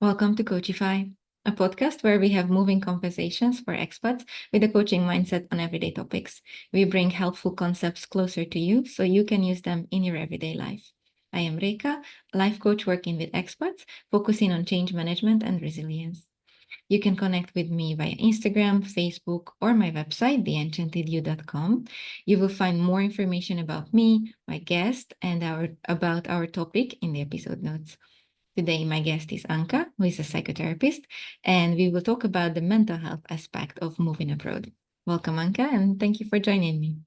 Welcome to Coachify, a podcast where we have moving conversations for expats with a coaching mindset on everyday topics. We bring helpful concepts closer to you so you can use them in your everyday life. I am Reka, life coach working with expats, focusing on change management and resilience. You can connect with me via Instagram, Facebook, or my website, theenchantedyou.com. You will find more information about me, my guest, and about our topic in the episode notes. Today, my guest is Anca, who is a psychotherapist, and we will talk about the mental health aspect of moving abroad. Welcome, Anca, and thank you for joining me.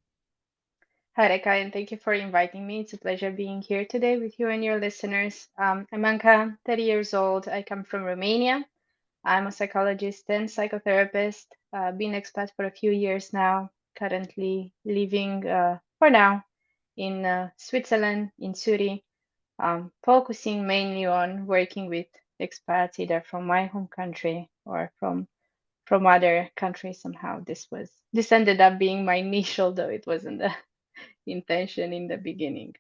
Hi, Reka, and thank you for inviting me. It's a pleasure being here today with you and your listeners. I'm Anca, 30 years old. I come from Romania. I'm a psychologist and psychotherapist. Been expat for a few years now. Currently living for now in Switzerland, in Zurich, focusing mainly on working with expats either from my home country or from other countries. Somehow this ended up being my niche, although it wasn't the intention in the beginning.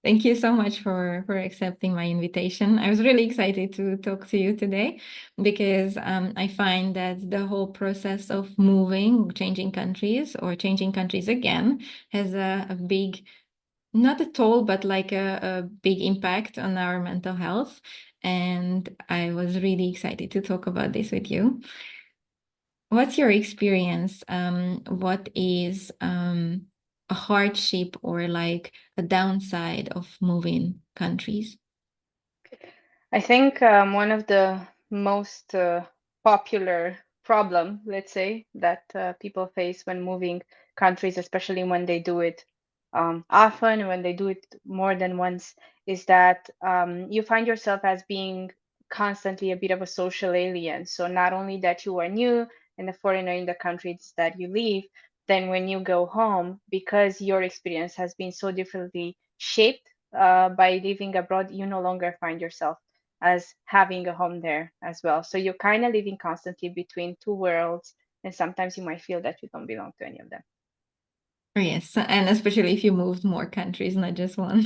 Thank you so much for accepting my invitation. I was really excited to talk to you today because I find that the whole process of moving, changing countries, or changing countries again has a big, not a toll, but like a big impact on our mental health. And I was really excited to talk about this with you. What's your experience? What is a hardship or like a downside of moving countries? I think one of the most popular problem, let's say, that people face when moving countries, especially when they do it often, when they do it more than once, is that you find yourself as being constantly a bit of a social alien. So not only that you are new and a foreigner in the countries that you live, then when you go home, because your experience has been so differently shaped by living abroad, you no longer find yourself as having a home there as well. So you're kind of living constantly between two worlds, and sometimes you might feel that you don't belong to any of them. Oh, yes, and especially if you moved more countries, not just one.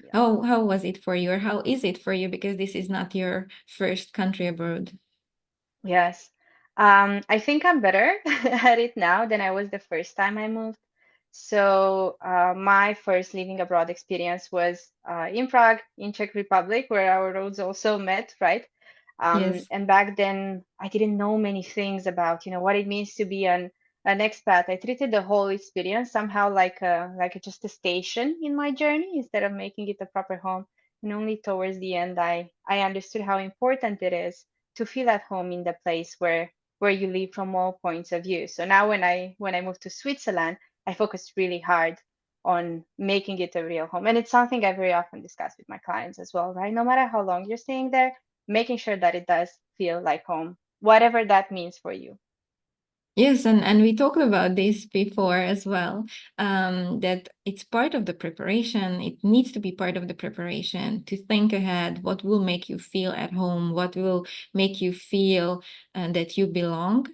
Yeah. How was it for you, or how is it for you? Because this is not your first country abroad. Yes. I think I'm better at it now than I was the first time I moved. So my first living abroad experience was in Prague, in Czech Republic, where our roads also met, right? Yes. And back then, I didn't know many things about, what it means to be an expat. I treated the whole experience somehow like just a station in my journey instead of making it a proper home. And only towards the end, I understood how important it is to feel at home in the place where you live from all points of view. So now when I moved to Switzerland, I focused really hard on making it a real home. And it's something I very often discuss with my clients as well, right? No matter how long you're staying there, making sure that it does feel like home, whatever that means for you. Yes, and we talked about this before as well, that it's part of the preparation. It needs to be part of the preparation to think ahead what will make you feel at home, what will make you feel that you belong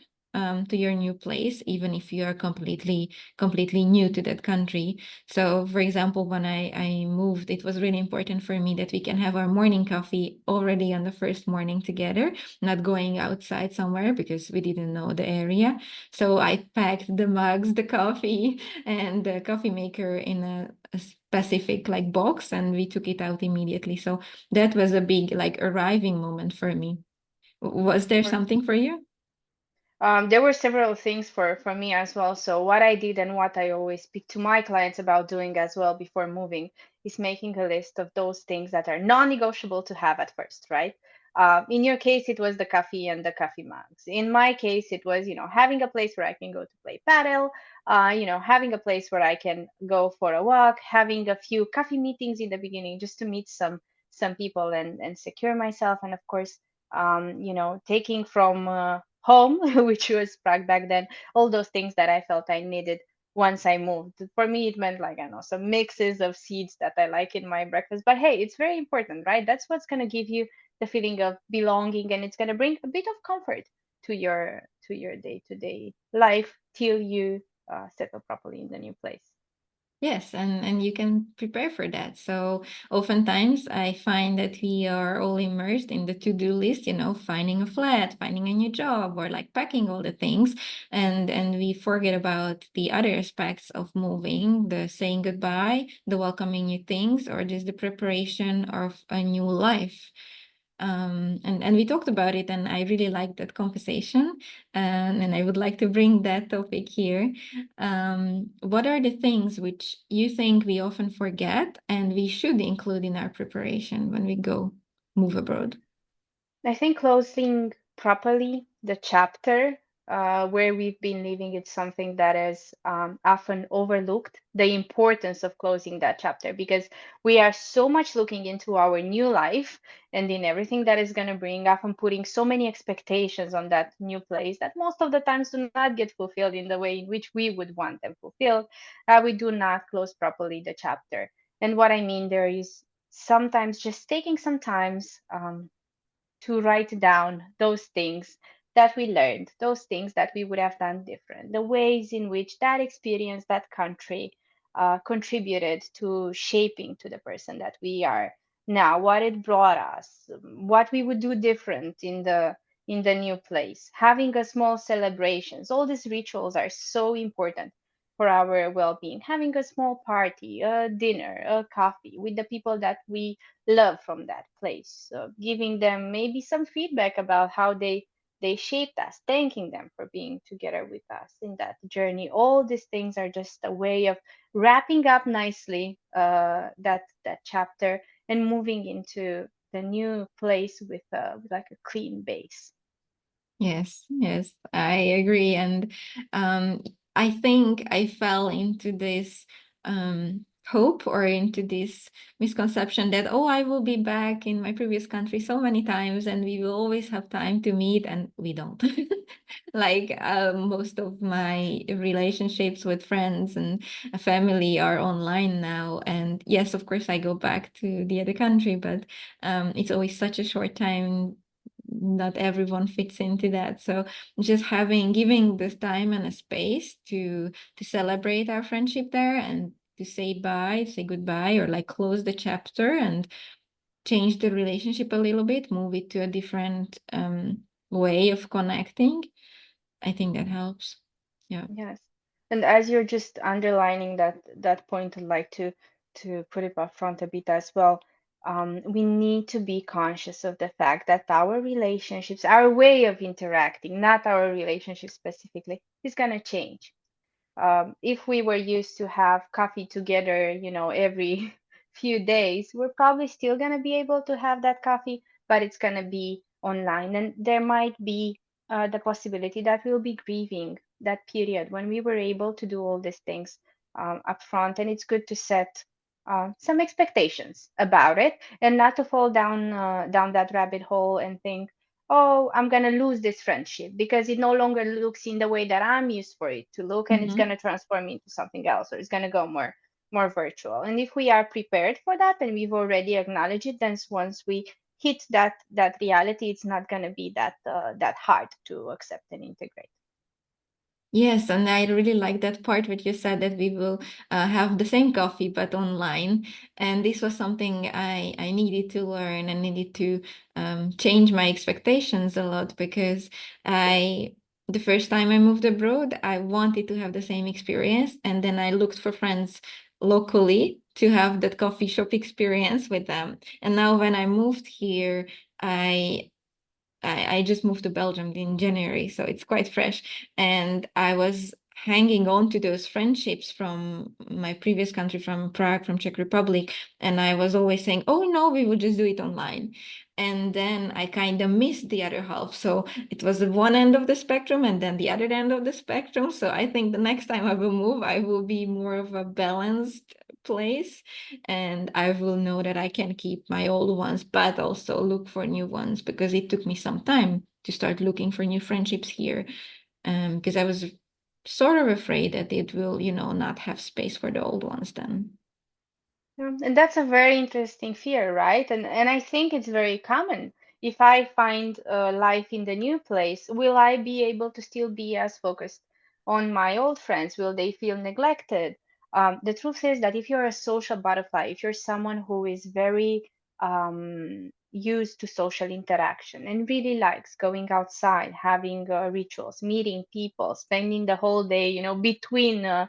to your new place, even if you are completely new to that country. So, for example, when I moved, it was really important for me that we can have our morning coffee already on the first morning together, not going outside somewhere because we didn't know the area. So I packed the mugs, the coffee, and the coffee maker in a specific like box, and we took it out immediately. So that was a big like arriving moment for me. Was there For something for you? There were several things for me as well. So what I did and what I always speak to my clients about doing as well before moving is making a list of those things that are non-negotiable to have at first, right? In your case, it was the coffee and the coffee mugs. In my case, it was, having a place where I can go to play paddle, having a place where I can go for a walk, having a few coffee meetings in the beginning just to meet some people and secure myself, and of course taking from home, which was Prague back then, all those things that I felt I needed once I moved. For me, it meant like, I know, some mixes of seeds that I like in my breakfast. But hey, it's very important, right? That's what's going to give you the feeling of belonging, and it's going to bring a bit of comfort to your day-to-day life till you settle properly in the new place. Yes, and you can prepare for that. So oftentimes I find that we are all immersed in the to-do list, finding a flat, finding a new job, or like packing all the things, and we forget about the other aspects of moving, the saying goodbye, the welcoming new things, or just the preparation of a new life. And we talked about it, and I really liked that conversation, and I would like to bring that topic here. What are the things which you think we often forget and we should include in our preparation when we go move abroad? I think closing properly the chapter where we've been living is something that is often overlooked. The importance of closing that chapter because we are so much looking into our new life and in everything that is going to bring, often putting so many expectations on that new place that most of the times do not get fulfilled in the way in which we would want them fulfilled. We do not close properly the chapter. And what I mean there is sometimes just taking some times. To write down those things that we learned, those things that we would have done different, the ways in which that experience, that country contributed to shaping to the person that we are now, what it brought us, what we would do different in the new place, having a small celebrations. All these rituals are so important for our well-being. Having a small party, a dinner, a coffee with the people that we love from that place, giving them maybe some feedback about how they shaped us, thanking them for being together with us in that journey. All these things are just a way of wrapping up nicely that chapter and moving into the new place with like a clean base. Yes, yes, I agree. And um, I think I fell into this hope or into this misconception that, oh, I will be back in my previous country so many times and we will always have time to meet, and we don't. Like most of my relationships with friends and family are online now. And yes, of course, I go back to the other country, but it's always such a short time, not everyone fits into that. So just giving this time and a space to celebrate our friendship there and to say goodbye, or like close the chapter and change the relationship a little bit, move it to a different way of connecting. I think that helps. Yeah. Yes. And as you're just underlining that point, I'd like to put it up front a bit as well. We need to be conscious of the fact that our relationships, our way of interacting, not our relationship specifically, is gonna change. If we were used to have coffee together, every few days, we're probably still going to be able to have that coffee, but it's going to be online. And there might be the possibility that we'll be grieving that period when we were able to do all these things up front. And it's good to set some expectations about it and not to fall down that rabbit hole and think, oh, I'm going to lose this friendship because it no longer looks in the way that I'm used for it to look, and it's going Mhm. to transform into something else, or it's going to go more virtual. And if we are prepared for that and we've already acknowledged it, then once we hit that reality, it's not going to be that hard to accept and integrate. Yes, and I really like that part what you said, that we will have the same coffee but online. And this was something I needed to learn and needed to change my expectations a lot, because the first time I moved abroad, I wanted to have the same experience, and then I looked for friends locally to have that coffee shop experience with them. And now when I moved here, I I just moved to Belgium in January, so it's quite fresh. And I was hanging on to those friendships from my previous country, from Prague, from Czech Republic. And I was always saying, oh no, we would just do it online. And then I kind of missed the other half. So it was the one end of the spectrum and then the other end of the spectrum. So I think the next time I will move, I will be more of a balanced place, and I will know that I can keep my old ones, but also look for new ones, because it took me some time to start looking for new friendships here. Because I was sort of afraid that it will, not have space for the old ones then. And that's a very interesting fear, right? And I think it's very common. If I find life in the new place, will I be able to still be as focused on my old friends? Will they feel neglected? The truth is that if you're a social butterfly, if you're someone who is very used to social interaction and really likes going outside, having rituals, meeting people, spending the whole day, between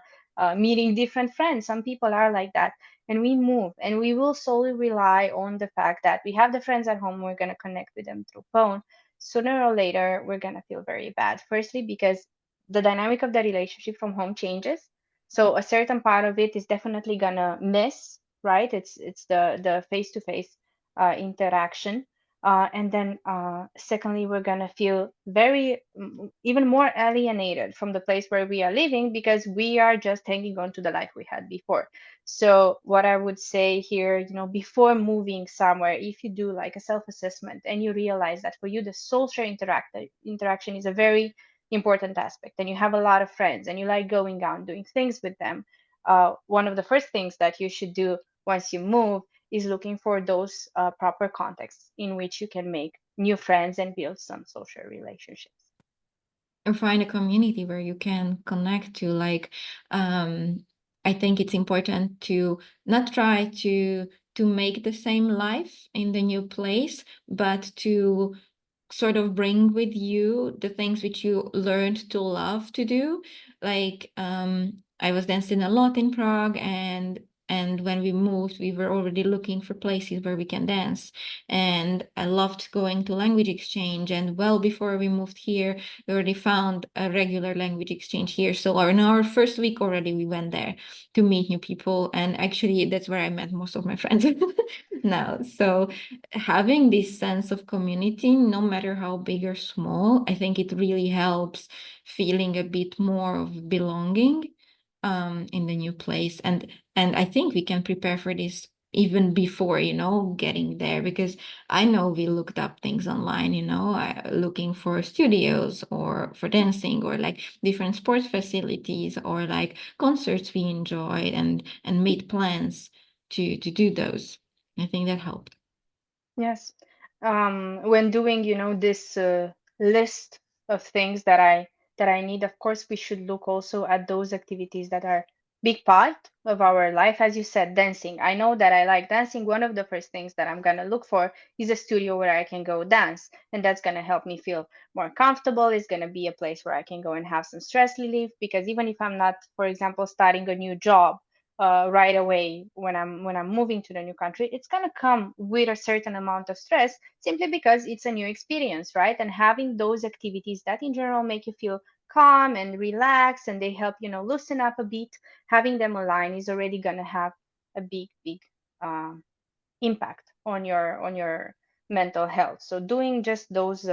meeting different friends. Some people are like that. And we move and we will solely rely on the fact that we have the friends at home, we're going to connect with them through phone. Sooner or later, we're going to feel very bad. Firstly, because the dynamic of the relationship from home changes. So a certain part of it is definitely gonna miss, right? It's the face to face interaction. And then secondly, we're gonna feel very even more alienated from the place where we are living because we are just hanging on to the life we had before. So what I would say here, before moving somewhere, if you do like a self-assessment and you realize that for you the social interaction is a very important aspect and you have a lot of friends and you like going out doing things with them, one of the first things that you should do once you move is looking for those proper contexts in which you can make new friends and build some social relationships. Or find a community where you can connect to, like, I think it's important to not try to make the same life in the new place, but to sort of bring with you the things which you learned to love to do. Like, I was dancing a lot in Prague, and when we moved, we were already looking for places where we can dance. And I loved going to language exchange. And well, before we moved here, we already found a regular language exchange here. So in our first week already, we went there to meet new people. And actually, that's where I met most of my friends now. So having this sense of community, no matter how big or small, I think it really helps feeling a bit more of belonging in the new place. And I think we can prepare for this even before, getting there, because I know we looked up things online, looking for studios or for dancing or like different sports facilities or like concerts we enjoyed, and made plans to do those. I think that helped. Yes. When doing, this list of things that I need, of course, we should look also at those activities that are big part of our life. As you said, dancing. I know that I like dancing. One of the first things that I'm gonna look for is a studio where I can go dance, and that's gonna help me feel more comfortable. It's gonna be a place where I can go and have some stress relief. Because even if I'm not, for example, starting a new job right away when I'm moving to the new country, it's gonna come with a certain amount of stress simply because it's a new experience, right? And having those activities that in general make you feel calm and relaxed and they help loosen up a bit, having them online is already gonna have a big um, impact on your mental health. So doing just those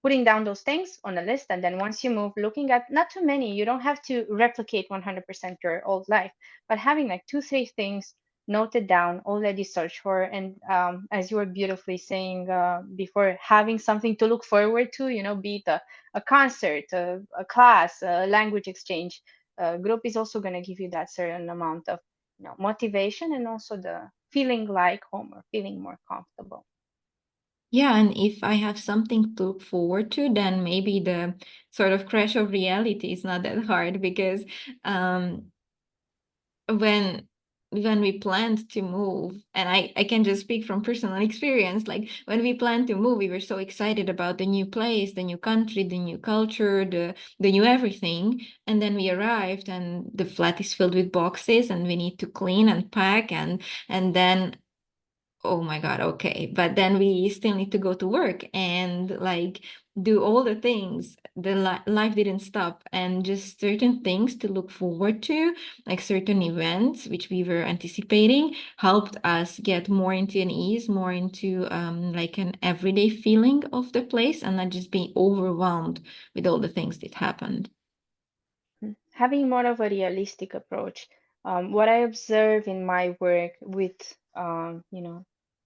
putting down those things on a list, and then once you move, looking at not too many. You don't have to replicate 100% your old life, but having like two three things noted down, already searched for. And as you were beautifully saying before, having something to look forward to, be it a concert, a class, a language exchange group, is also going to give you that certain amount of motivation and also the feeling like home or feeling more comfortable. Yeah, and if I have something to look forward to, then maybe the sort of crash of reality is not that hard, because um, when we planned to move, and I can just speak from personal experience, like when we planned to move, we were so excited about the new place, the new country, the new culture, the new everything. And then we arrived and the flat is filled with boxes and we need to clean and pack, and then, oh my God, okay. But then we still need to go to work and like do all the things. The life didn't stop, and just certain things to look forward to, like certain events which we were anticipating, helped us get more into an ease, more into like an everyday feeling of the place, and not just be overwhelmed with all the things that happened. Having more of a realistic approach. What I observe in my work with,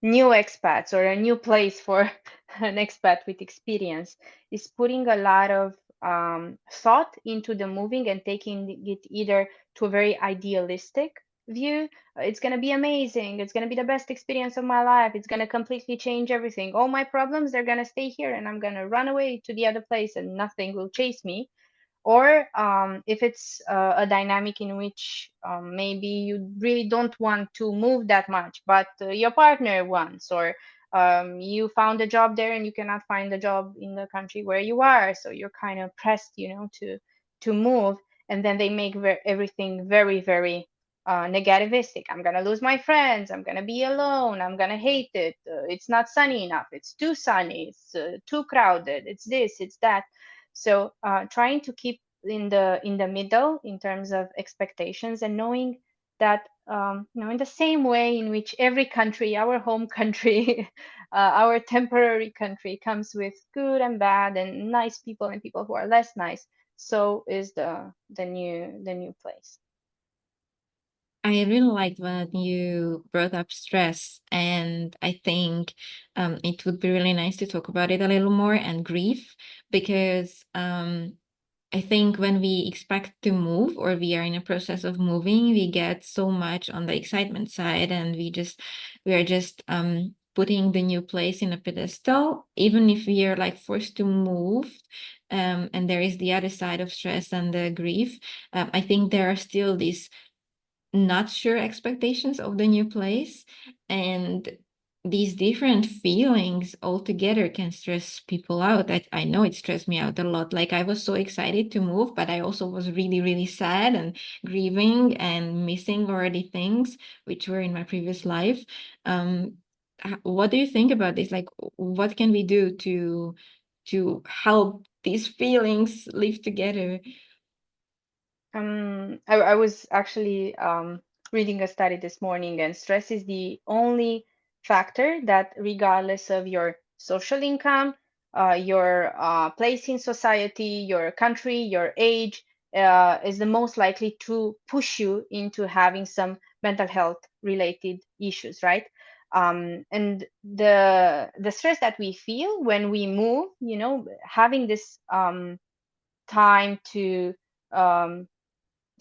new expats or a new place for an expat with experience is putting a lot of thought into the moving and taking it either to a very idealistic view. It's going to be amazing. It's going to be the best experience of my life. It's going to completely change everything. All my problems, they're going to stay here and I'm going to run away to the other place and nothing will chase me. Or if it's a dynamic in which maybe you really don't want to move that much, but your partner wants, or you found a job there and you cannot find a job in the country where you are, so you're kind of pressed, to move, and then they make everything very, very negativistic. I'm gonna lose my friends. I'm gonna be alone. I'm gonna hate it. It's not sunny enough. It's too sunny. It's too crowded. It's this. It's that. So trying to keep in the middle in terms of expectations, and knowing that in the same way in which every country, our home country, our temporary country, comes with good and bad and nice people and people who are less nice, so is the new place. I really liked when you brought up stress, and I think it would be really nice to talk about it a little more, and grief, because I think when we expect to move, or we are in a process of moving, we get so much on the excitement side, and we are just putting the new place in a pedestal, even if we are like forced to move. And there is the other side of stress and the grief. I think there are still these not sure expectations of the new place, and these different feelings altogether can stress people out. I know it stressed me out a lot. Like, I was so excited to move, but I also was really, really sad and grieving and missing already things which were in my previous life. um what do you think about this? Like, what can we do to help these feelings live together? I was actually reading a study this morning, and stress is the only factor that, regardless of your social income, your place in society, your country, your age, is the most likely to push you into having some mental health related issues, right? And the stress that we feel when we move, having this time to um,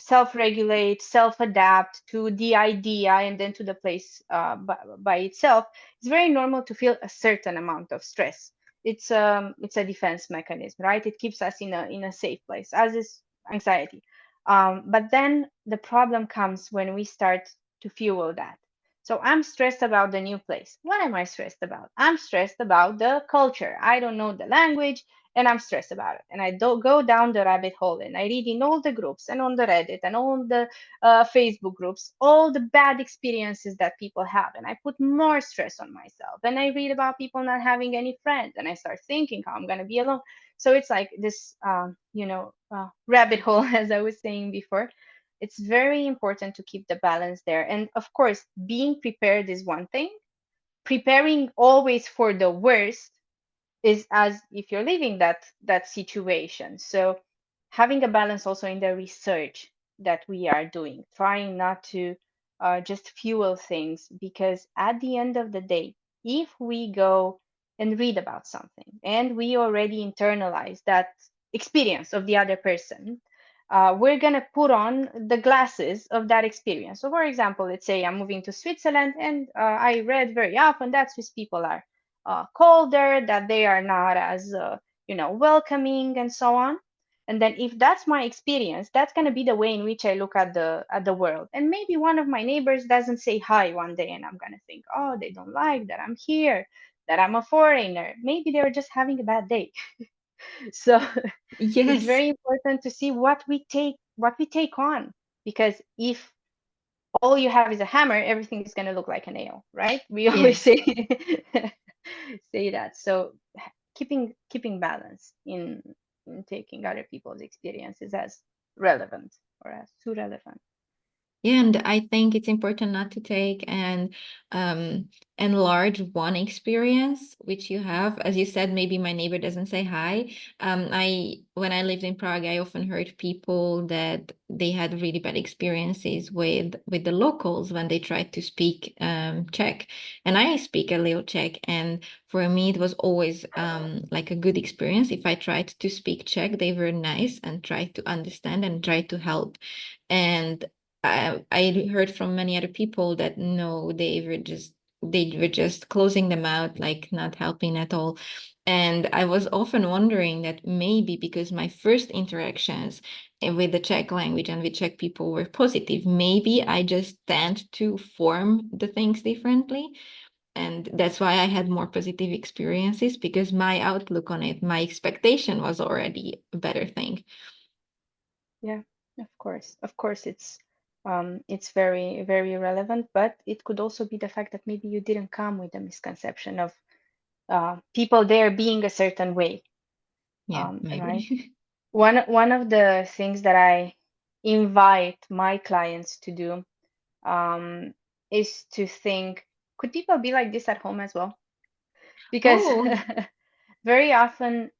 self-regulate, self-adapt to the idea and then to the place by itself, it's very normal to feel a certain amount of stress. It's a defense mechanism, right? It keeps us in a safe place, as is anxiety. But then the problem comes when we start to fuel that. So I'm stressed about the new place. What am I stressed about? I'm stressed about the culture. I don't know the language, and I'm stressed about it. And I don't go down the rabbit hole, and I read in all the groups and on the Reddit and all the Facebook groups all the bad experiences that people have, and I put more stress on myself. And I read about people not having any friends, and I start thinking how I'm going to be alone. So it's like this, rabbit hole, as I was saying before. It's very important to keep the balance there. And of course, being prepared is one thing. Preparing always for the worst is as if you're living that situation. So having a balance also in the research that we are doing, trying not to just fuel things, because at the end of the day, if we go and read about something and we already internalize that experience of the other person, we're going to put on the glasses of that experience. So for example, let's say I'm moving to Switzerland, and I read very often that Swiss people are colder, that they are not as welcoming, and so on. And then if that's my experience, that's going to be the way in which I look at the world. And maybe one of my neighbors doesn't say hi one day, and I'm going to think, oh, they don't like that I'm here, that I'm a foreigner. Maybe they're just having a bad day. So it's Yes. very important to see what we take on, because if all you have is a hammer, everything is going to look like a nail, right? We always Yes. say say that. So keeping balance in taking other people's experiences as relevant, or as too relevant. Yeah, and I think it's important not to take and enlarge one experience which you have. As you said, maybe my neighbor doesn't say hi. I when I lived in Prague, I often heard people that they had really bad experiences with the locals when they tried to speak Czech. And I speak a little Czech, and for me it was always like a good experience. If I tried to speak Czech, they were nice and tried to understand and tried to help. And I heard from many other people that no, they were just they were just closing them out, like not helping at all. And I was often wondering that maybe because my first interactions with the Czech language and with Czech people were positive, maybe I just tend to form the things differently. And that's why I had more positive experiences, because my outlook on it, my expectation was already a better thing. Yeah, of course, it's very very relevant, but it could also be the fact that maybe you didn't come with a misconception of people there being a certain way, Yeah, right? maybe. One of the things that I invite my clients to do um, is to think, could people be like this at home as well? Because Oh. very often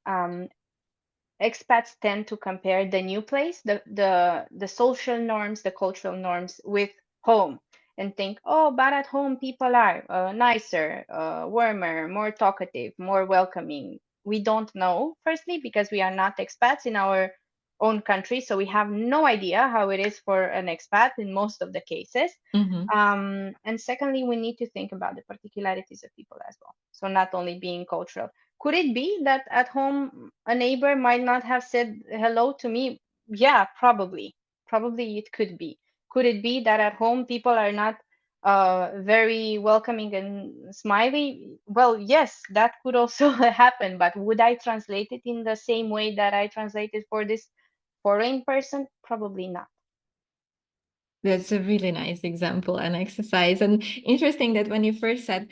expats tend to compare the new place, the social norms, the cultural norms with home, and think, oh, but at home people are nicer, warmer, more talkative, more welcoming. We don't know, firstly, because we are not expats in our own country, so we have no idea how it is for an expat in most of the cases. Hmm. And secondly, we need to think about the particularities of people as well. So not only being cultural. Could it be that at home a neighbor might not have said hello to me? Yeah, probably. Probably it could be. Could it be that at home people are not very welcoming and smiley? Well, yes, that could also happen. But would I translate it in the same way that I translated for this foreign person? Probably not. That's a really nice example and exercise. And interesting that when you first said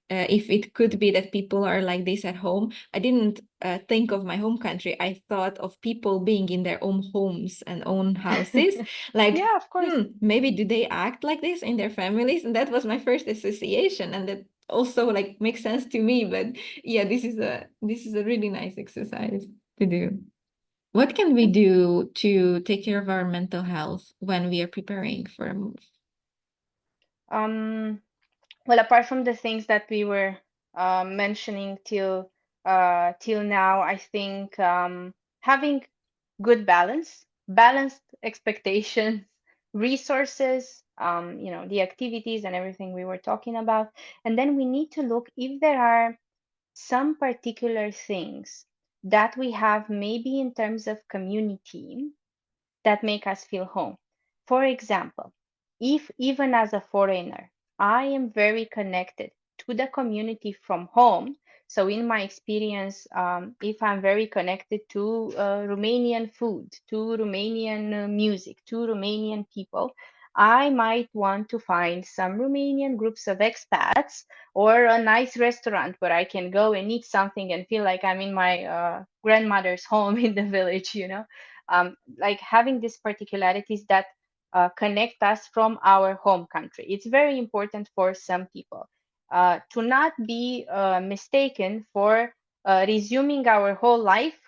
if it could be that people are like this at home, I didn't think of my home country. I thought of people being in their own homes and own houses. Like, Yeah, of course. maybe do they act like this in their families? And that was my first association. And that also like makes sense to me. But yeah, this is a really nice exercise to do. What can we do to take care of our mental health when we are preparing for a move? Um, well, apart from the things that we were mentioning till now, I think having good balance, balanced expectations, resources, the activities and everything we were talking about, and then we need to look if there are some particular things that we have maybe in terms of community that make us feel home. For example, if even as a foreigner, I am very connected to the community from home. So, in my experience, if I'm very connected to Romanian food, to Romanian music, to Romanian people, I might want to find some Romanian groups of expats or a nice restaurant where I can go and eat something and feel like I'm in my grandmother's home in the village. Like having these particularities that connect us from our home country. It's very important for some people to not be mistaken for resuming our whole life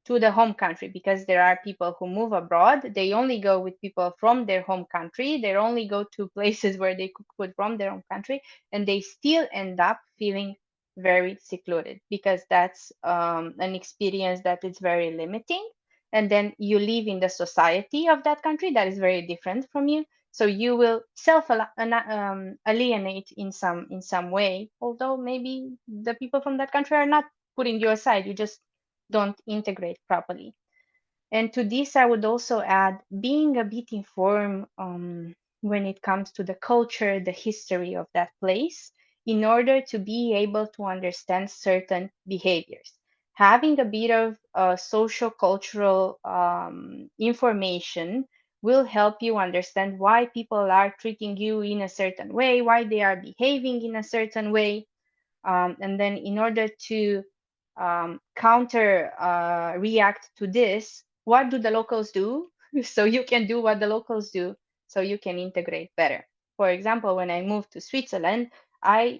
to the home country, because there are people who move abroad. They only go with people from their home country. They only go to places where they cook food from their home country, and they still end up feeling very secluded because that's an experience that is very limiting. And then you live in the society of that country that is very different from you. So you will self alienate in some way, although maybe the people from that country are not putting you aside. You just don't integrate properly. And to this, I would also add being a bit informed when it comes to the culture, the history of that place, in order to be able to understand certain behaviors. Having a bit of social cultural information will help you understand why people are treating you in a certain way, why they are behaving in a certain way, and then in order to counter react to this, what do the locals do? So you can do what the locals do, so you can integrate better. For example, when I moved to Switzerland, I'm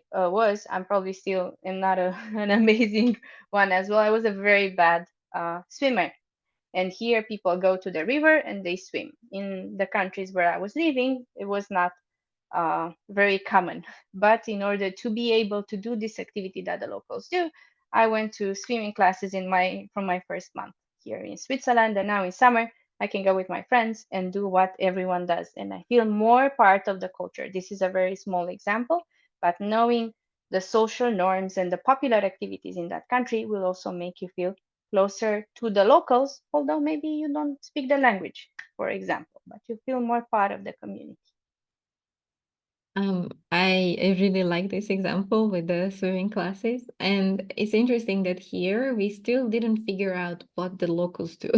probably still am not an amazing one as well. I was a very bad swimmer. And here people go to the river and they swim. In the countries where I was living, it was not very common. But in order to be able to do this activity that the locals do, I went to swimming classes from my first month here in Switzerland. And now in summer, I can go with my friends and do what everyone does. And I feel more part of the culture. This is a very small example, But knowing the social norms and the popular activities in that country will also make you feel closer to the locals, although maybe you don't speak the language, for example, but you feel more part of the community. I really like this example with the swimming classes, and it's interesting that here we still didn't figure out what the locals do.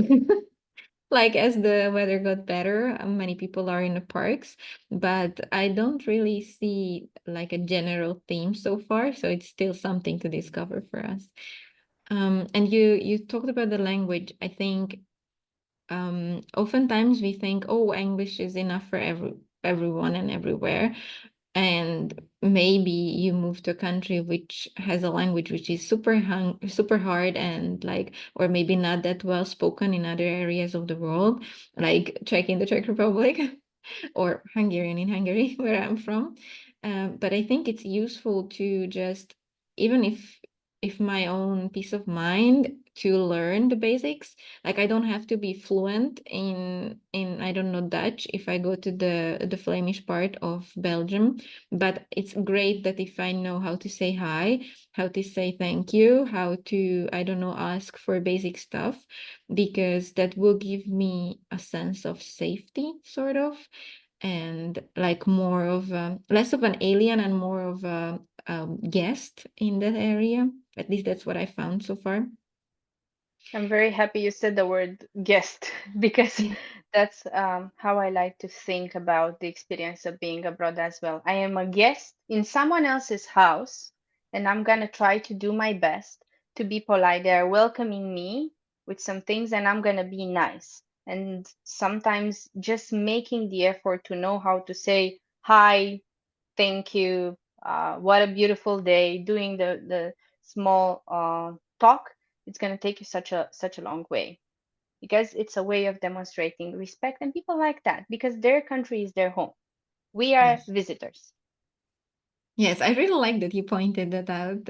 Like as the weather got better, many people are in the parks, but I don't really see like a general theme so far, so it's still something to discover for us. And you talked about the language. I think oftentimes we think, oh, English is enough for everyone and everywhere. And maybe you move to a country which has a language which is super hard and like, or maybe not that well spoken in other areas of the world, like Czech in the Czech Republic or Hungarian in Hungary, where I'm from. But I think it's useful to just, even if my own peace of mind, to learn the basics. Like I don't have to be fluent in I don't know Dutch if I go to the Flemish part of Belgium, but it's great that if I know how to say hi, how to say thank you, how to, I don't know, ask for basic stuff, because that will give me a sense of safety, sort of, and like more of less of an alien and more of a guest in that area. At least that's what I found so far. I'm very happy you said the word guest because Yeah. that's how I like to think about the experience of being abroad as well. I am a guest in someone else's house, and I'm gonna try to do my best to be polite. They are welcoming me with some things, and I'm gonna be nice. And sometimes just making the effort to know how to say hi, thank you, what a beautiful day, doing the small talk, it's going to take you such a long way because it's a way of demonstrating respect, and people like that because their country is their home. We are Yes. visitors. Yes, I really like that you pointed that out.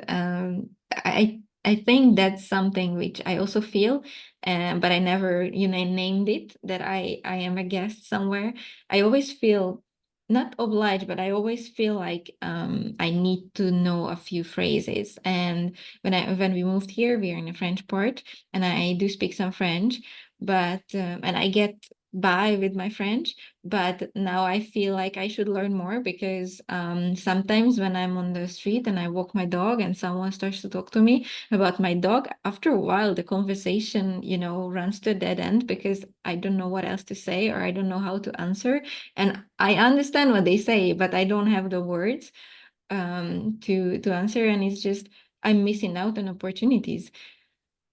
I think that's something which I also feel, but I never, named it, that I am a guest somewhere. I always feel not obliged, but I always feel like I need to know a few phrases. And when we moved here, we are in a French part, and I do speak some French, but and I get by with my French, but now I feel like I should learn more, because sometimes when I'm on the street and I walk my dog and someone starts to talk to me about my dog, after a while the conversation, runs to a dead end, because I don't know what else to say or I don't know how to answer. And I understand what they say, but I don't have the words to answer, and it's just I'm missing out on opportunities.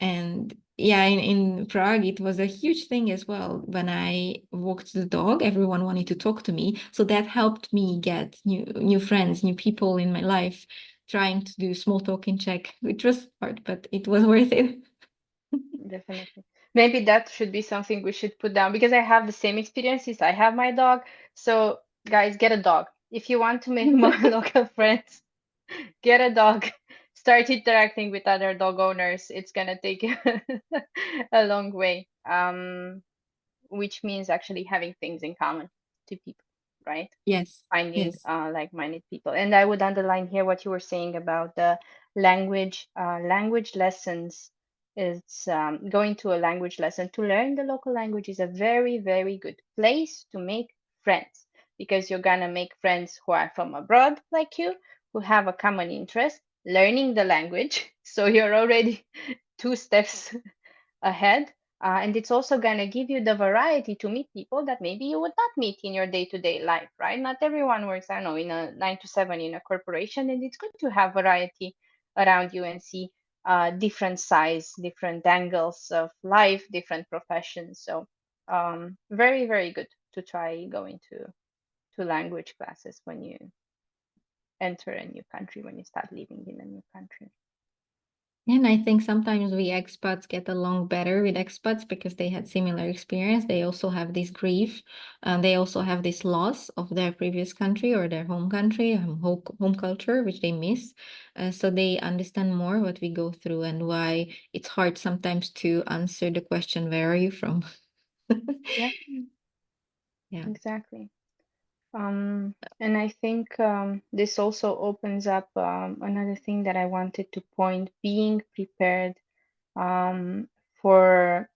And yeah, in Prague, it was a huge thing as well. When I walked the dog, everyone wanted to talk to me. So that helped me get new friends, new people in my life, trying to do small talk in Czech, which was hard, but it was worth it. Definitely. Maybe that should be something we should put down because I have the same experiences. I have my dog. So, guys, get a dog. If you want to make more local friends, get a dog. Start interacting with other dog owners. It's gonna take you a long way. Which means actually having things in common to people, right? Yes, Finding yes. like-minded people. And I would underline here what you were saying about the language lessons. It's going to a language lesson to learn the local language is a very, very good place to make friends because you're gonna make friends who are from abroad like you, who have a common interest, learning the language. So you're already two steps ahead. And it's also going to give you the variety to meet people that maybe you would not meet in your day-to-day life, right? Not everyone works, I don't know, in a 9 to 7 in a corporation, and it's good to have variety around you and see different size, different angles of life, different professions. So very, very good to try going to language classes when you enter a new country, when you start living in a new country. And I think sometimes we expats get along better with expats because they had similar experience. They also have this grief, and they also have this loss of their previous country or their home country, home culture, which they miss. So they understand more what we go through and why it's hard sometimes to answer the question, "Where are you from?" Yeah, Yeah. exactly. And I think this also opens up another thing that I wanted to point, being prepared um, for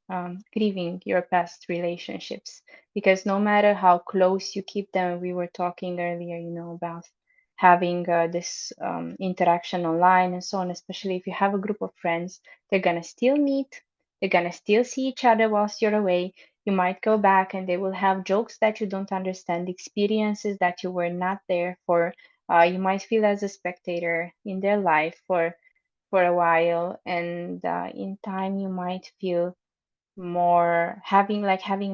grieving your past relationships. Because no matter how close you keep them, we were talking earlier, about having this interaction online and so on, especially if you have a group of friends, they're going to still meet, they're going to still see each other whilst you're away. You might go back and they will have jokes that you don't understand, experiences that you were not there for. You might feel as a spectator in their life for a while, and in time you might feel more having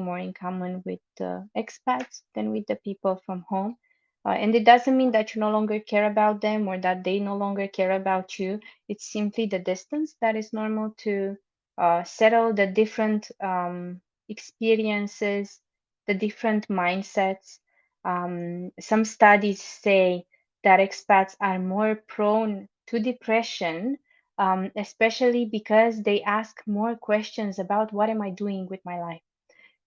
more in common with the expats than with the people from home. And it doesn't mean that you no longer care about them or that they no longer care about you. It's simply the distance that is normal to settle the different experiences, the different mindsets. Some studies say that expats are more prone to depression, especially because they ask more questions about what am I doing with my life.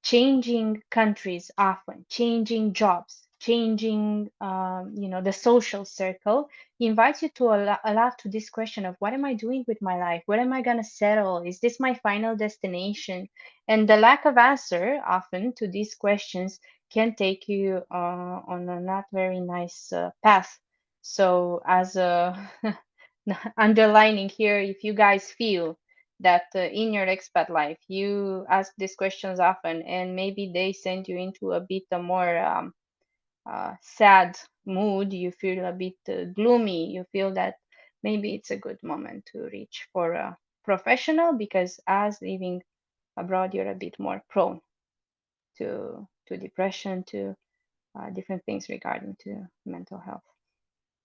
Changing countries often, changing jobs, changing, the social circle invites you to a lot to this question of what am I doing with my life? Where am I going to settle? Is this my final destination? And the lack of answer often to these questions can take you on a not very nice path. So, as a underlining here, if you guys feel that in your expat life you ask these questions often and maybe they send you into a bit more sad mood, you feel a bit gloomy, you feel that maybe it's a good moment to reach for a professional, because as living abroad you're a bit more prone to depression, to different things regarding to mental health.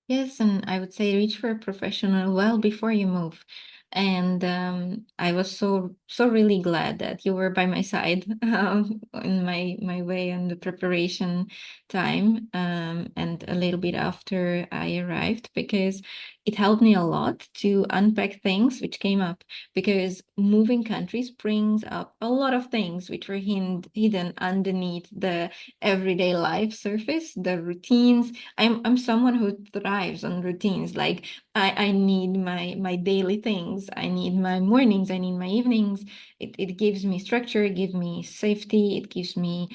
Yes, and I would say reach for a professional well before you move. And I was so really glad that you were by my side in my way on the preparation time, and a little bit after I arrived, because it helped me a lot to unpack things which came up, because moving countries brings up a lot of things which were hidden underneath the everyday life surface, the routines. I'm someone who thrives on routines. Like I need my daily things. I need my mornings. I need my evenings. It gives me structure. It gives me safety. It gives me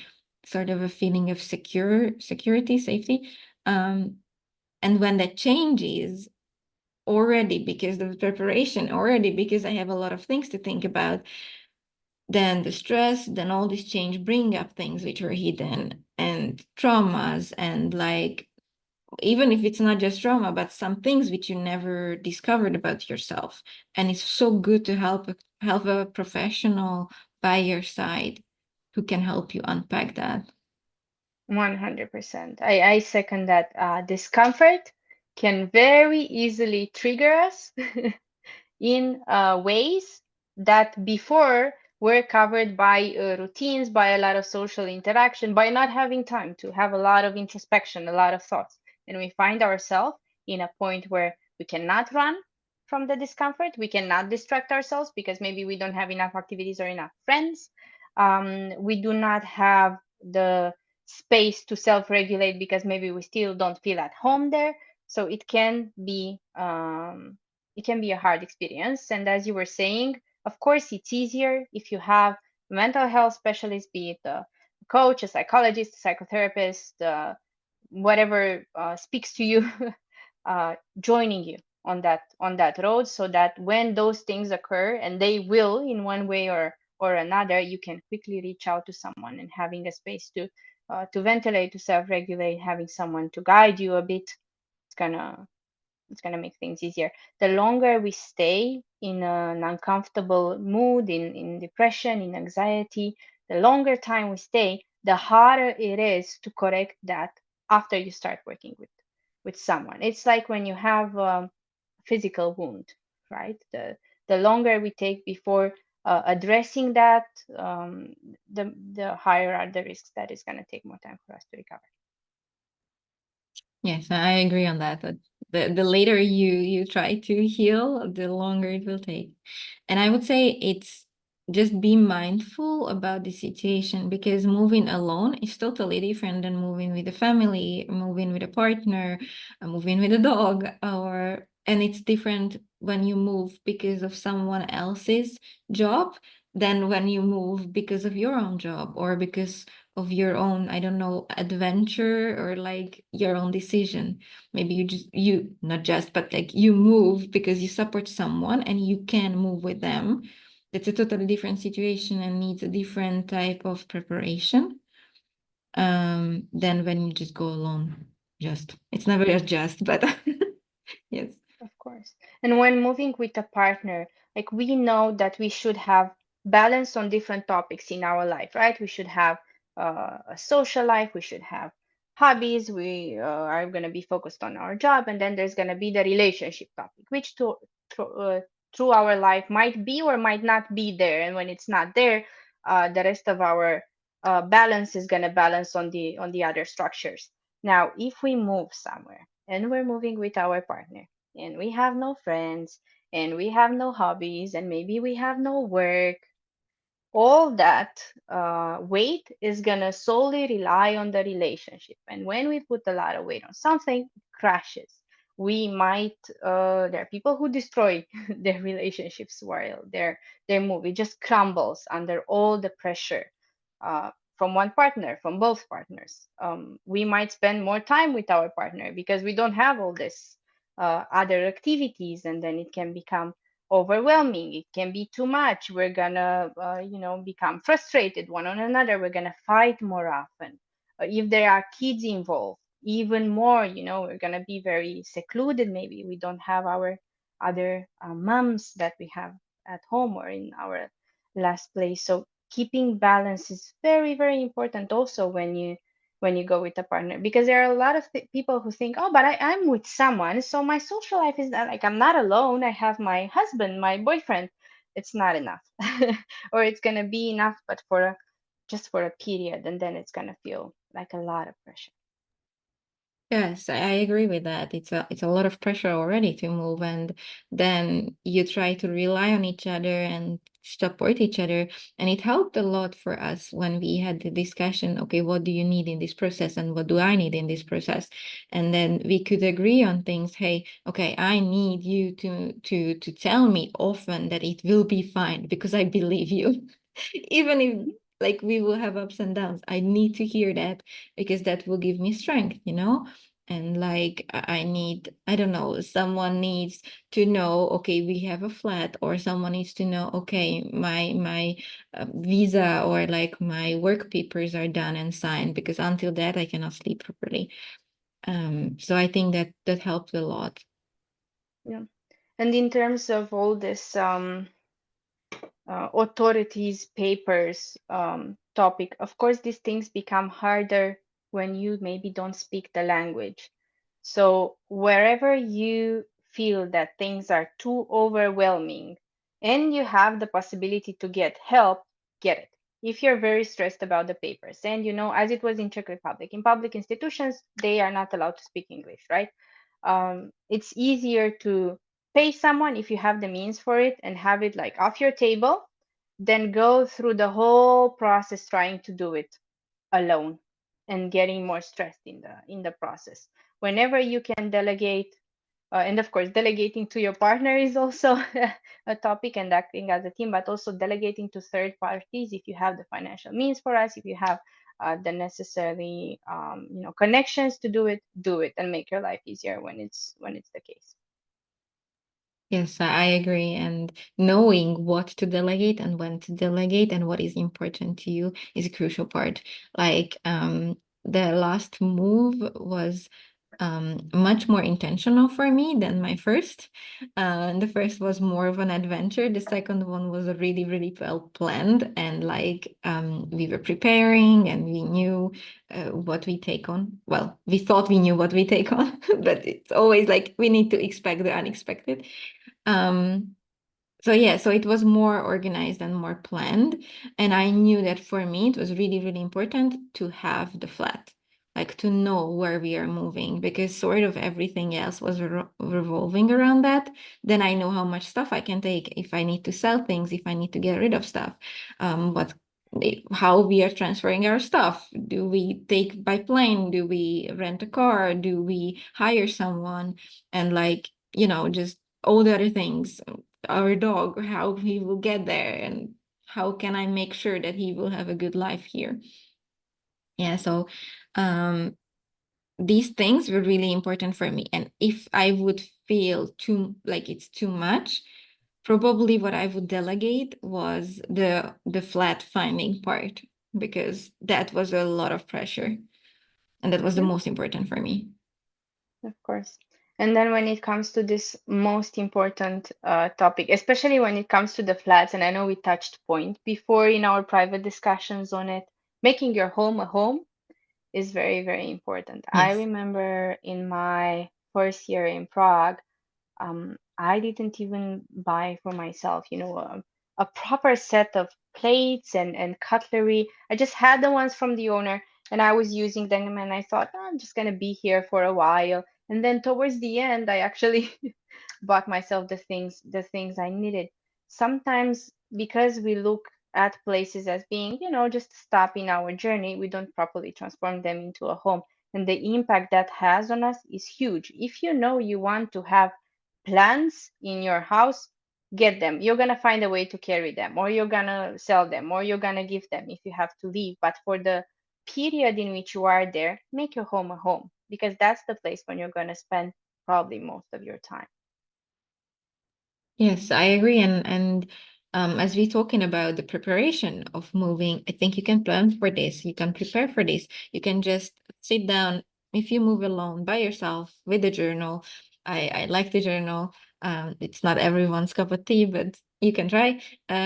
sort of a feeling of security, safety. Um, and when that changes already because of preparation, already because I have a lot of things to think about, then the stress, then all this change bring up things which were hidden, and traumas, and like, even if it's not just trauma, but some things which you never discovered about yourself. And it's so good to help a professional by your side who can help you unpack that. 100%. I second that. Discomfort can very easily trigger us in ways that before were covered by routines, by a lot of social interaction, by not having time to have a lot of introspection, a lot of thoughts. And we find ourselves in a point where we cannot run from the discomfort, we cannot distract ourselves because maybe we don't have enough activities or enough friends. We do not have the space to self regulate because maybe we still don't feel at home there. So it can be a hard experience. And as you were saying, of course, it's easier if you have a mental health specialist, be it a coach, a psychologist, a psychotherapist, whatever speaks to you, joining you on that road, so that when those things occur, and they will in one way or another, you can quickly reach out to someone, and having a space to ventilate, to self-regulate, having someone to guide you a bit, it's gonna it's going to make things easier. The longer we stay in an uncomfortable mood, in depression, in anxiety, the longer time we stay, the harder it is to correct that after you start working with someone. It's like when you have a physical wound, right? The longer we take before addressing that, the higher are the risks that it's going to take more time for us to recover. Yes, I agree on that. That the later you try to heal, the longer it will take. And I would say it's just be mindful about the situation, because moving alone is totally different than moving with a family, moving with a partner, moving with a dog, and it's different when you move because of someone else's job than when you move because of your own job or because of your own, I don't know, adventure or like your own decision. Maybe you not just, but like you move because you support someone and you can move with them. It's a totally different situation and needs a different type of preparation than when you just go alone. Just it's never just, but yes. Of course. And when moving with a partner, like we know that we should have balance on different topics in our life, right? We should have a social life, we should have hobbies, we are going to be focused on our job, and then there's going to be the relationship topic, which through our life might be or might not be there. And when it's not there, the rest of our balance is going to balance on the other structures. Now, if we move somewhere and we're moving with our partner, and we have no friends, and we have no hobbies, and maybe we have no work, all that weight is going to solely rely on the relationship. And when we put a lot of weight on something, it crashes. We might, there are people who destroy their relationships while their movie just crumbles under all the pressure from one partner, from both partners. We might spend more time with our partner because we don't have all this other activities, and then it can become overwhelming. It can be too much. We're gonna become frustrated one on another. We're gonna fight more often. If there are kids involved, even more. We're gonna be very secluded. Maybe we don't have our other moms that we have at home or in our last place. So keeping balance is very, very important also when you go with a partner, because there are a lot of people who think, oh, but I'm with someone, so my social life is not, like, I'm not alone, I have my husband, my boyfriend. It's not enough. Or it's going to be enough, but just for a period, and then it's going to feel like a lot of pressure. Yes, I agree with that. It's a lot of pressure already to move, and then you try to rely on each other and support each other. And it helped a lot for us when we had the discussion, okay, what do you need in this process and what do I need in this process? And then we could agree on things. Hey, okay, I need you to tell me often that it will be fine because I believe you. Even if Mhm. like we will have ups and downs, I need to hear that because that will give me strength, and like I need, I don't know, someone needs to know, okay, we have a flat, or someone needs to know, okay, my visa or like my work papers are done and signed, because until that I cannot sleep properly. So I think that that helped a lot. Yeah. And in terms of all this authorities, papers topic. Of course, these things become harder when you maybe don't speak the language. So, wherever you feel that things are too overwhelming and you have the possibility to get help, get it. If you're very stressed about the papers, and as it was in Czech Republic, in public institutions, they are not allowed to speak English, right? It's easier to pay someone if you have the means for it and have it like off your table, then go through the whole process trying to do it alone and getting more stressed in the process. Whenever you can delegate, and of course delegating to your partner is also a topic, and acting as a team, but also delegating to third parties if you have the financial means for us, if you have the necessary connections to do it and make your life easier when it's the case. Yes, I agree. And knowing what to delegate and when to delegate and what is important to you is a crucial part. Like the last move was much more intentional for me than my first. The first was more of an adventure. The second one was really, really well planned, and like we were preparing and we knew what we take on. Well, we thought we knew what we take on, but it's always like we need to expect the unexpected. Um, so yeah, so it was more organized and more planned. And I knew that for me, it was really, really important to have the flat. like to know where we are moving, because sort of everything else was revolving around that. Then I know how much stuff I can take, if I need to sell things, if I need to get rid of stuff, what how we are transferring our stuff. Do we take by plane? Do we rent a car? Do we hire someone? And like, just all the other things. Our dog, how he will get there, and how can I make sure that he will have a good life here? Yeah, so um, these things were really important for me. And if I would feel too like it's too much, probably what I would delegate was the flat finding part, because that was a lot of pressure, and that was the Yeah, most important for me. of course. And then when it comes to this most important topic, especially when it comes to the flats, and I know we touched point before in our private discussions on it, making your home a home is very, very important. I Yes. remember in my first year in Prague, I didn't even buy for myself, a proper set of plates and cutlery. I just had the ones from the owner and I was using them and I thought, "Oh, I'm just gonna be here for a while." And then towards the end, I actually bought myself the things I needed. Sometimes because we look at places as being, just a stop in our journey, we don't properly transform them into a home. And the impact that has on us is huge. If you know you want to have plants in your house, get them. You're going to find a way to carry them, or you're going to sell them, or you're going to give them if you have to leave. But for the period in which you are there, make your home a home, because that's the place when you're going to spend probably most of your time. Yes, I agree. And as we're talking about the preparation of moving, I think you can plan for this. You can prepare for this. You can just sit down. If you move alone by yourself with a journal, I like the journal. It's not everyone's cup of tea, but you can try.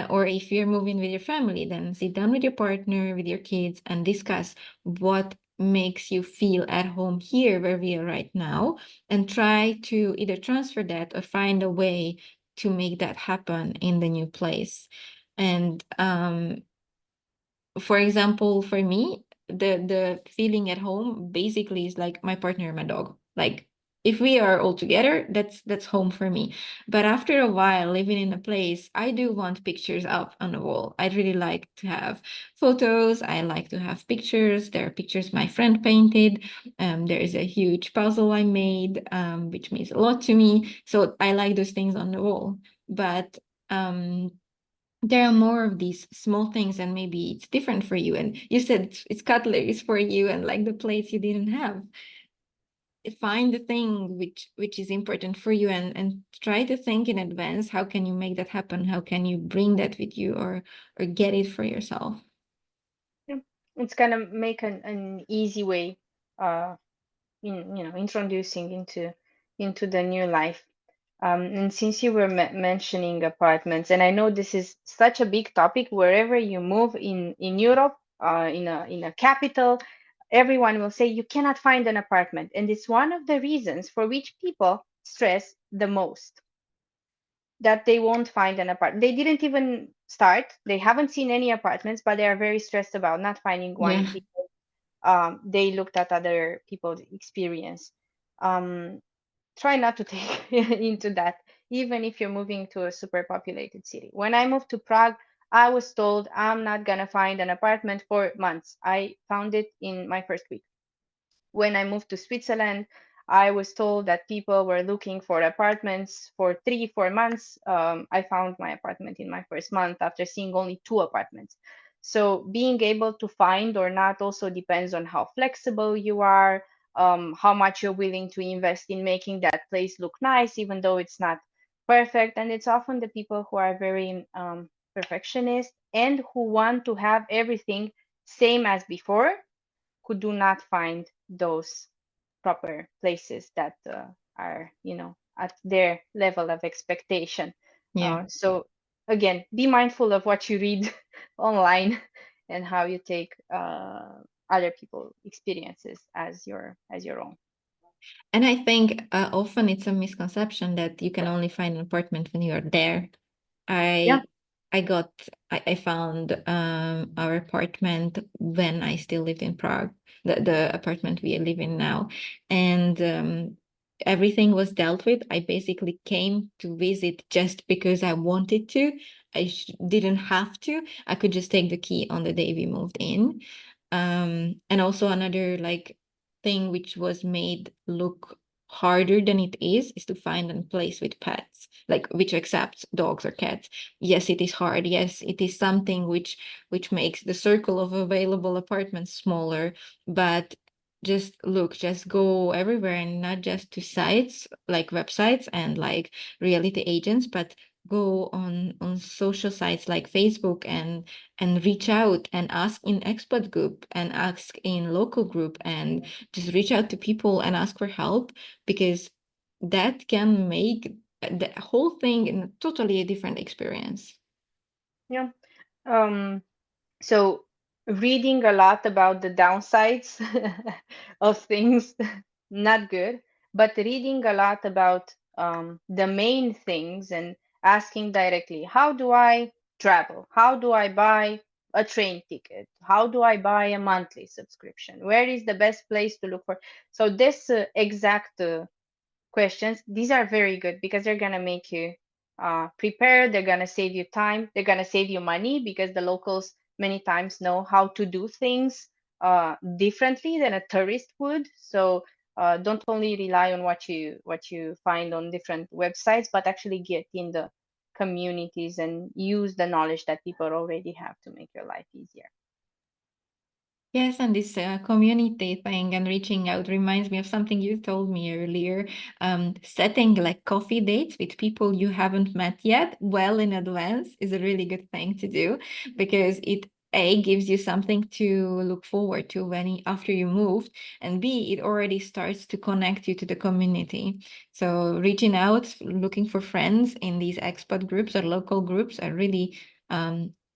Or if you're moving with your family, then sit down with your partner, with your kids, and discuss what makes you feel at home here where we are right now, and try to either transfer that or find a way to make that happen in the new place. And for example, for me, the feeling at home basically is like my partner and my dog. Like if we are all together, that's home for me. But after a while living in a place, I do want pictures up on the wall. I really like to have photos. I like to have pictures. There are pictures my friend painted. There is a huge puzzle I made, which means a lot to me. So I like those things on the wall. But there are more of these small things, and maybe it's different for you. And you said it's cutleries for you, and like the plates you didn't have. Find the thing which is important for you, and try to think in advance, how can you make that happen? How can you bring that with you, or get it for yourself? Yeah. It's gonna make an easy way, uh, introducing into the new life. And since you were mentioning apartments, and I know this is such a big topic, wherever you move in Europe, in a capital, everyone will say you cannot find an apartment, and it's one of the reasons for which people stress the most, that they won't find an apartment. They didn't even start. They haven't seen any apartments, but they are very stressed about not finding Yeah. one because they looked at other people's experience. Um, Try not to take into that, even if you're moving to a super populated city. When I moved to Prague, I was told I'm not gonna find an apartment for months. I found it in my first week. When I moved to Switzerland, I was told that people were looking for apartments for 3, 4 months. I found my apartment in my first month after seeing only 2 apartments. So being able to find or not also depends on how flexible you are, how much you're willing to invest in making that place look nice, even though it's not perfect. And it's often the people who are very perfectionist and who want to have everything same as before, who do not find those proper places that are, at their level of expectation. Yeah. So again, be mindful of what you read online and how you take other people's experiences as your own. And I think often it's a misconception that you can only find an apartment when you are there. Yeah, I I found our apartment when I still lived in Prague, the apartment we live in now, and everything was dealt with. I basically came to visit just because I wanted to. Didn't have to. I could just take the key on the day we moved in. And also another like thing which was made look harder than it is to find a place with pets, like which accepts dogs or cats. Yes, it is hard. Yes, it is something which makes the circle of available apartments smaller, but just go everywhere, and not just to sites like websites and like reality agents, but go on social sites like Facebook, and reach out and ask in expat group and ask in local group, and just reach out to people and ask for help, because that can make the whole thing in a totally different experience. Yeah. Um, so reading a lot about the downsides of things, not good, but reading a lot about the main things and asking directly, how do I travel? How do I buy a train ticket? How do I buy a monthly subscription? Where is the best place to look for? So this exact questions, these are very good because they're going to make you prepare. They're going to save you time. They're going to save you money because the locals many times know how to do things differently than a tourist would. So don't only rely on what you find on different websites, but actually get in the communities and use the knowledge that people already have to make your life easier. Yes, and this community thing and reaching out reminds me of something you told me earlier. Setting like coffee dates with people you haven't met yet well in advance is a really good thing to do, because it A gives you something to look forward to after you moved, and B, it already starts to connect you to the community. So reaching out, looking for friends in these expat groups or local groups are really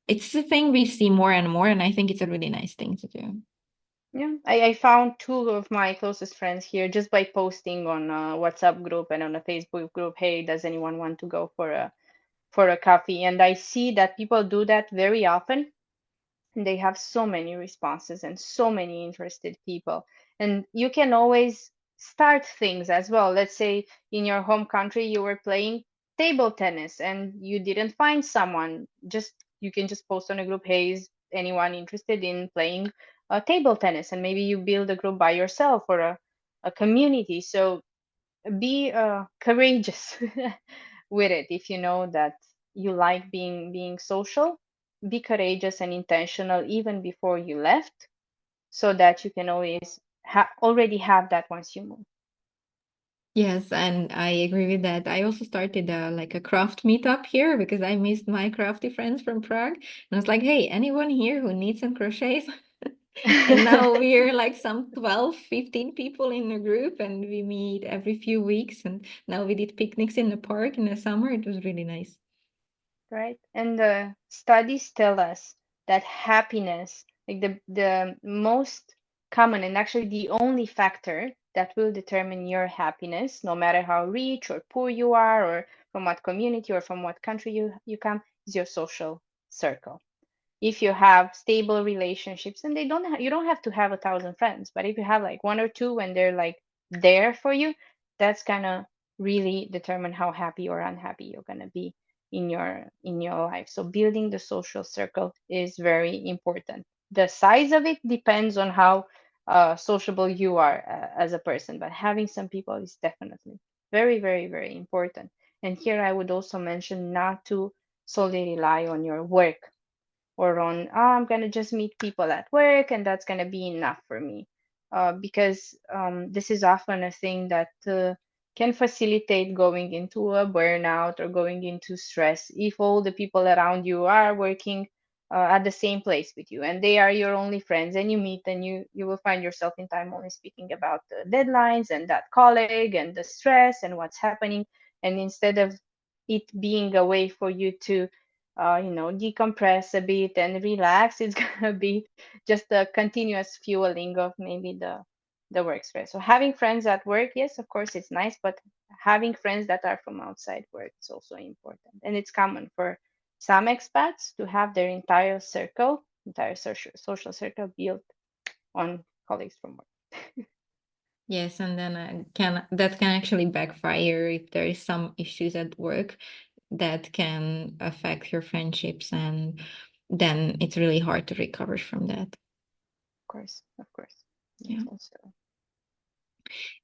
it's a thing we see more and more, and I think it's a really nice thing to do. Yeah, I found two of my closest friends here just by posting on a WhatsApp group and on a Facebook group. Hey, does anyone want to go for a coffee? And I see that people do that very often, and they have so many responses and so many interested people. And you can always start things as well. Let's say in your home country you were playing table tennis and you didn't find someone. Just you can just post on a group, hey, is anyone interested in playing table tennis? And maybe you build a group by yourself or a community. So be courageous with it. If you know that you like being social, be courageous and intentional even before you left, so that you can always already have that once you move. Yes, and I agree with that. I also started like a craft meetup here because I missed my crafty friends from Prague. And I was like, hey, anyone here who needs some crochets? And now we're like some 12, 15 people in a group, and we meet every few weeks. And now we did picnics in the park in the summer. It was really nice. Right? And the studies tell us that happiness, like the most common and actually the only factor that will determine your happiness, no matter how rich or poor you are, or from what community or from what country you come, is your social circle. If you have stable relationships, and you don't have to have 1,000 friends, but if you have like one or two and they're like there for you, that's gonna really determine how happy or unhappy you're gonna be in your life. So building the social circle is very important. The size of it depends on how sociable you are as a person, but having some people is definitely very, very, very important. And here I would also mention not to solely rely on your work, or on, oh, I'm going to just meet people at work and that's going to be enough for me. Because this is often a thing that can facilitate going into a burnout or going into stress if all the people around you are working at the same place with you and they are your only friends, and you meet and you will find yourself in time only speaking about the deadlines and that colleague and the stress and what's happening. And instead of it being a way for you to decompress a bit and relax, it's gonna be just a continuous fueling of maybe the work stress. So having friends at work, yes, of course, it's nice, but having friends that are from outside work is also important, and it's common for Some expats to have their entire social circle built on colleagues from work. Yes, and then can actually backfire if there is some issues at work that can affect your friendships, and then it's really hard to recover from that. Of course. Yes, Yeah. also.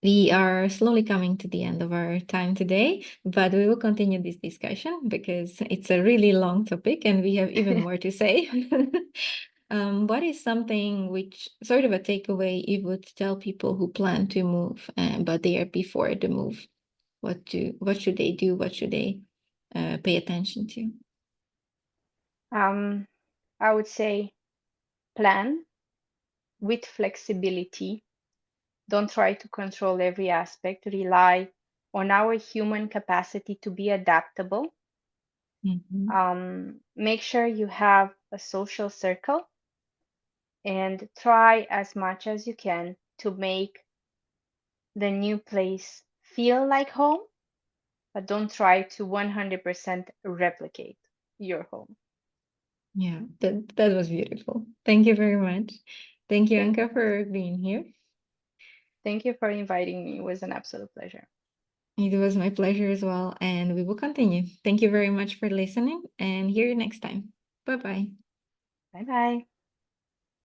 We are slowly coming to the end of our time today, but we will continue this discussion because it's a really long topic and we have even more to say. What is something which sort of a takeaway you would tell people who plan to move, but they are before the move? What should they do? What should they pay attention to? Um, I would say plan with flexibility. Don't try to control every aspect. Rely on our human capacity to be adaptable. Mhm. Make sure you have a social circle and try as much as you can to make the new place feel like home, but don't try to 100% replicate your home. Yeah, that was beautiful. Thank you very much. Thank you, Okay. Anka, for being here. Thank you for inviting me. It was an absolute pleasure. It was my pleasure as well, and we will continue. Thank you very much for listening, and hear you next time. Bye bye. Bye bye.